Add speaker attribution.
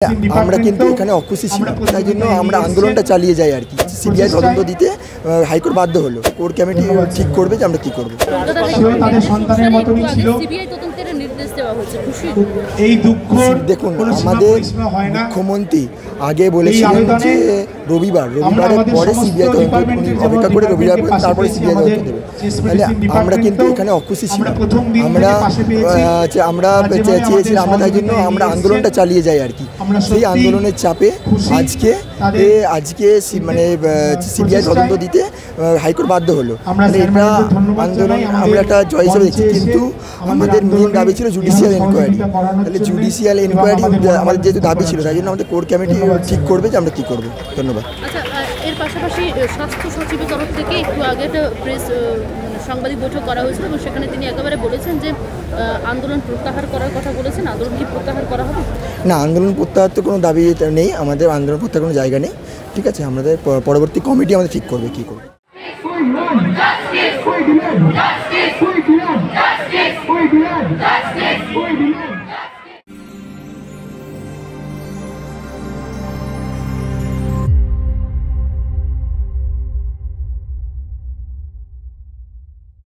Speaker 1: আমরা কিন্তু এখানে অখুশি ছিলাম, তাই জন্য আমরা আন্দোলনটা চালিয়ে যাই আর কি। সিবিআই তদন্ত দিতে হাইকোর্ট বাধ্য হলো, কোর কমিটি ঠিক করবে যে আমরা কি করব। দেখুন, আমাদের মুখ্যমন্ত্রী আগে বলেছিলেন যে রবিবারের পরে সিবিআই তদন্ত, অপেক্ষা করে রবিবার তারপরে সিবিআই তদন্ত দেবে। তাহলে আমরা কিন্তু এখানে অখুশি ছিলাম, আমরা চেয়েছিলাম, আমরা তাই জন্য আমরা আন্দোলনটা চালিয়ে যাই আর কি। সেই আন্দোলনের চাপে আজকে মানে সিবিআই তদন্ত দিতে হাইকোর্ট বাধ্য হলো। এটা আন্দোলন আমরা একটা জয় হিসেবে দেখছি, কিন্তু আমাদের মেন দাবি ছিল জুডিশিয়াল এনকোয়ারি। তাহলে জুডিশিয়াল এনকোয়ারি আমাদের যেহেতু দাবি ছিল, তাই জন্য আমাদের কোর কমিটি ঠিক করবে যে আমরা কী করব। ধন্যবাদ।
Speaker 2: আচ্ছা, এর পাশাপাশি স্বাস্থ্য সচিবের তরফ থেকে একটু আগে একটা প্রেস সাংবাদিক বৈঠক করা হয়েছিল এবং সেখানে তিনি একেবারে বলেছেন যে আন্দোলন প্রত্যাহার করার কথা বলেছেন। আন্দোলন কি প্রত্যাহার করা হবে? না, আন্দোলন প্রত্যাহার তো কোনো দাবি নেই, আমাদের আন্দোলন প্রত্যাহার কোনো জায়গা নেই। ঠিক আছে, আমাদের পরবর্তী কমিটি আমাদের ঠিক করবে কী করবে।